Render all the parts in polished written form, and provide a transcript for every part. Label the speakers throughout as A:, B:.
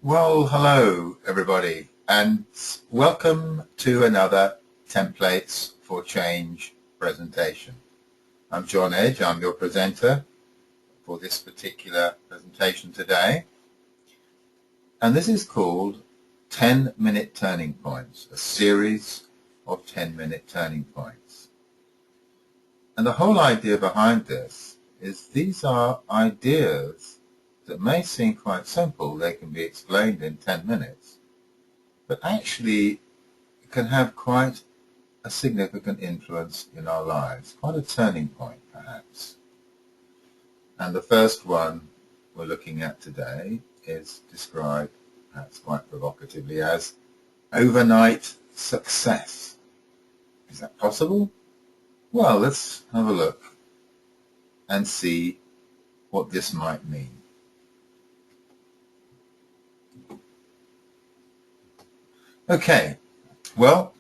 A: Well, hello everybody, and welcome to another Templates for Change presentation. I'm John Edge, I'm your presenter for this particular presentation today, and this is called 10-minute turning points, a series of 10-minute turning points. And the whole idea behind this is these are ideas that may seem quite simple. They can be explained in 10 minutes, but actually can have quite a significant influence in our lives, quite a turning point perhaps. And the first one we're looking at today is described, perhaps quite provocatively, as overnight success. Is that possible? Well, let's have a look and see what this might mean. Okay, well,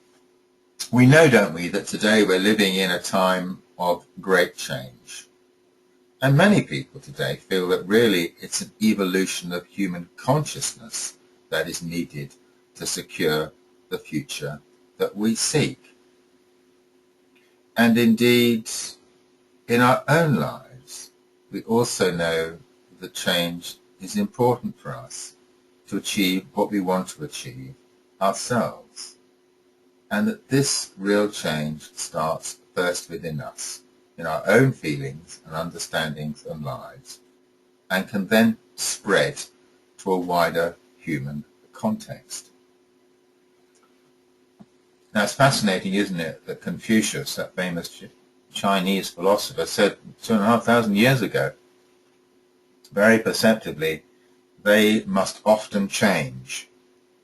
A: we know, don't we, that today we're living in a time of great change. And many people today feel that really it's an evolution of human consciousness that is needed to secure the future that we seek. And indeed, in our own lives, we also know that change is important for us to achieve what we want to achieve ourselves, and that this real change starts first within us, in our own feelings and understandings and lives, and can then spread to a wider human context. Now, it's fascinating, isn't it, that Confucius, that famous Chinese philosopher, said 2,500 years ago, very perceptibly, they must often change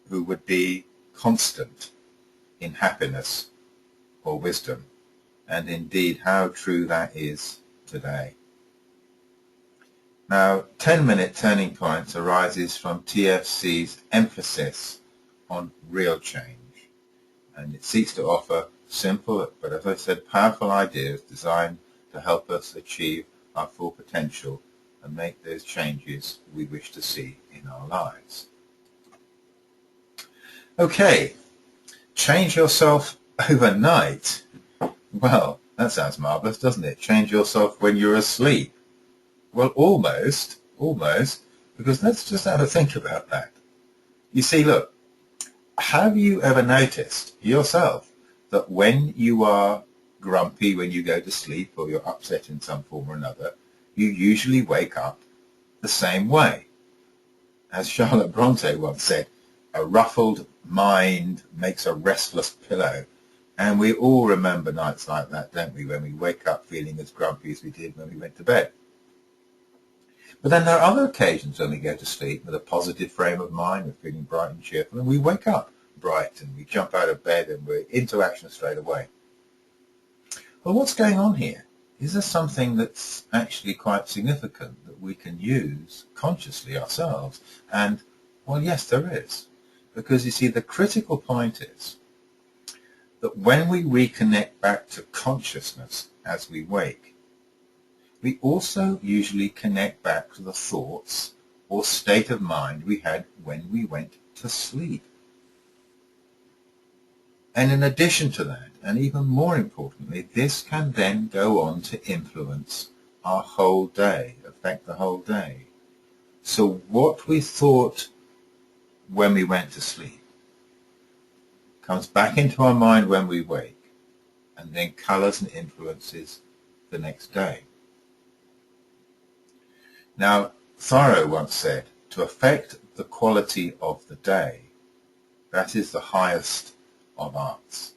A: who would be constant in happiness or wisdom. And indeed, how true that is today. Now, 10-minute turning points arises from TFC's emphasis on real change, and it seeks to offer simple, but as I said, powerful ideas designed to help us achieve our full potential and make those changes we wish to see in our lives. Okay, change yourself overnight. Well, that sounds marvelous, doesn't it? Change yourself when you're asleep. Well, almost, because let's just have a think about that. You see, look, have you ever noticed yourself that when you are grumpy when you go to sleep, or you're upset in some form or another, you usually wake up the same way? As Charlotte Bronte once said, a ruffled mind makes a restless pillow. And we all remember nights like that, don't we, when we wake up feeling as grumpy as we did when we went to bed. But then there are other occasions when we go to sleep with a positive frame of mind, we're feeling bright and cheerful, and we wake up bright and we jump out of bed and we're into action straight away. Well, what's going on here? Is there something that's actually quite significant that we can use consciously ourselves? And, well, yes, there is. Because, you see, the critical point is that when we reconnect back to consciousness as we wake, we also usually connect back to the thoughts or state of mind we had when we went to sleep. And in addition to that, and even more importantly, this can then go on to influence our whole day, affect the whole day. So what we thought when we went to sleep comes back into our mind when we wake, and then colors and influences the next day. Now, Thoreau once said, to affect the quality of the day, that is the highest of arts.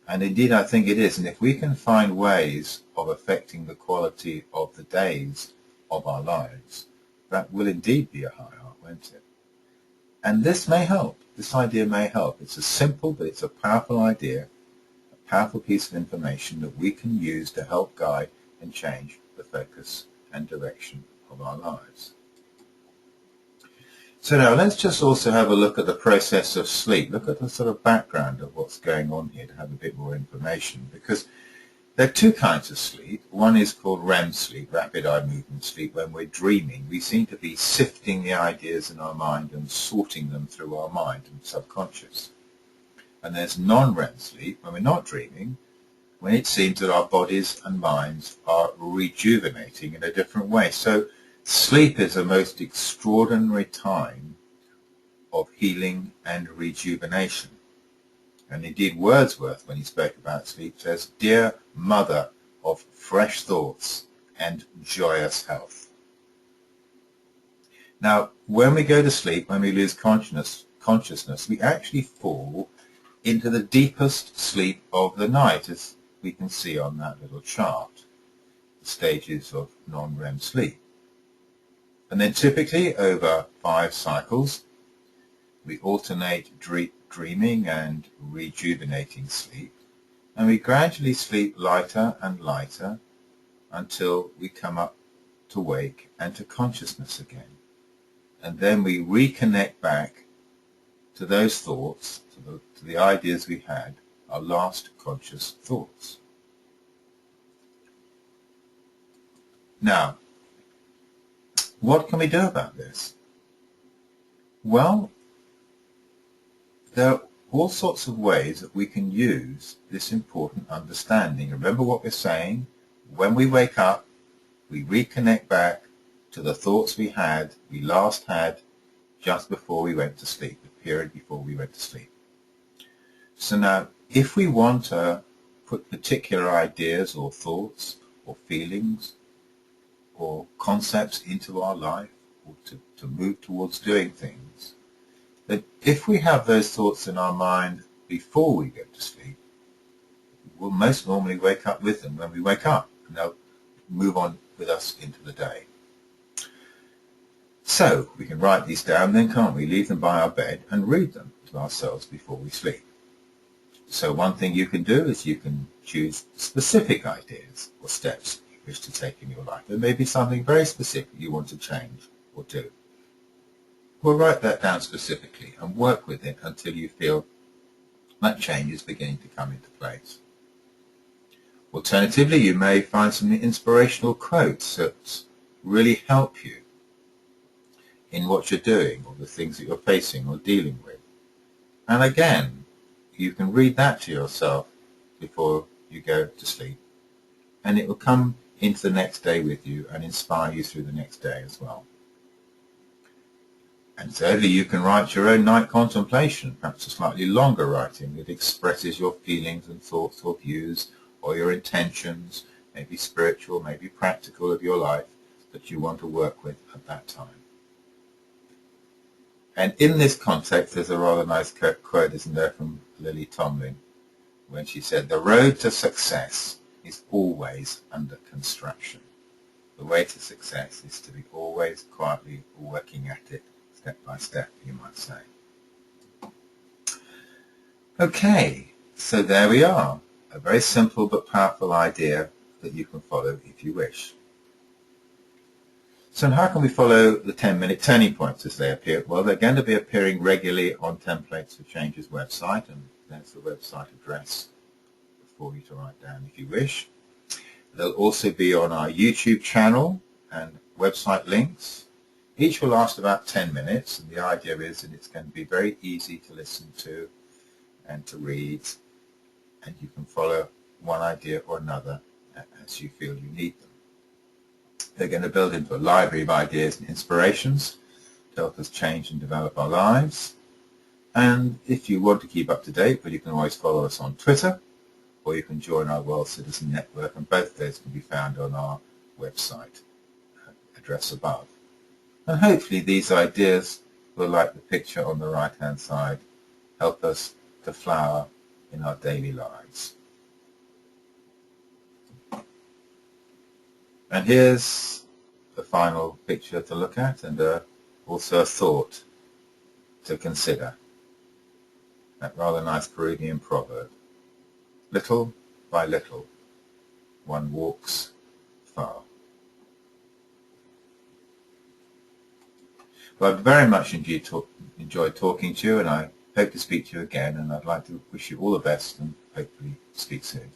A: And indeed, I think it is. And if we can find ways of affecting the quality of the days of our lives, that will indeed be a high art, won't it? And this may help. This idea may help. It's a simple, but it's a powerful idea, a powerful piece of information that we can use to help guide and change the focus and direction of our lives. So now let's just also have a look at the process of sleep. Look at the sort of background of what's going on here to have a bit more information, because There are two kinds of sleep. One is called REM sleep, rapid eye movement sleep. When we're dreaming, we seem to be sifting the ideas in our mind and sorting them through our mind and subconscious. And there's non-REM sleep, when we're not dreaming, when it seems that our bodies and minds are rejuvenating in a different way. So sleep is a most extraordinary time of healing and rejuvenation. And indeed Wordsworth, when he spoke about sleep, says, "Dear mother of fresh thoughts and joyous health." Now, when we go to sleep, when we lose consciousness, we actually fall into the deepest sleep of the night, as we can see on that little chart, the stages of non-REM sleep. And then typically over 5 cycles, we alternate dreaming and rejuvenating sleep, and we gradually sleep lighter and lighter until we come up to wake and to consciousness again. And then we reconnect back to those thoughts, to the ideas we had, our last conscious thoughts. Now, what can we do about this? Well, there are all sorts of ways that we can use this important understanding. Remember what we're saying? When we wake up, we reconnect back to the thoughts we last had just before we went to sleep, the period before we went to sleep. So now, if we want to put particular ideas or thoughts or feelings or concepts into our life, or to move towards doing things, that if we have those thoughts in our mind before we go to sleep, we'll most normally wake up with them when we wake up, and they'll move on with us into the day. So we can write these down then, can't we? Leave them by our bed and read them to ourselves before we sleep. So one thing you can do is you can choose specific ideas or steps you wish to take in your life. There may be something very specific you want to change or do. Well, write that down specifically and work with it until you feel that change is beginning to come into place. Alternatively, you may find some inspirational quotes that really help you in what you're doing or the things that you're facing or dealing with. And again, you can read that to yourself before you go to sleep, and it will come into the next day with you and inspire you through the next day as well. And thirdly, you can write your own night contemplation, perhaps a slightly longer writing that expresses your feelings and thoughts or views or your intentions, maybe spiritual, maybe practical, of your life that you want to work with at that time. And in this context, there's a rather nice quote, isn't there, from Lily Tomlin, when she said, "The road to success is always under construction." The way to success is to be always quietly working at it, step by step, you might say. Okay, so there we are. A very simple but powerful idea that you can follow if you wish. So how can we follow the 10-minute turning points as they appear? Well, they're going to be appearing regularly on Templates for Changes website, and there's the website address for you to write down if you wish. They'll also be on our YouTube channel and website links. Each will last about 10 minutes, and the idea is that it's going to be very easy to listen to and to read, and you can follow one idea or another as you feel you need them. They're going to build into a library of ideas and inspirations to help us change and develop our lives. And if you want to keep up to date, well, you can always follow us on Twitter, or you can join our World Citizen Network, and both those can be found on our website address above. And hopefully these ideas will, like the picture on the right-hand side, help us to flower in our daily lives. And here's the final picture to look at, and also a thought to consider. That rather nice Peruvian proverb: little by little, one walks far. Well, I've very much enjoyed talking to you, and I hope to speak to you again, and I'd like to wish you all the best and hopefully speak soon.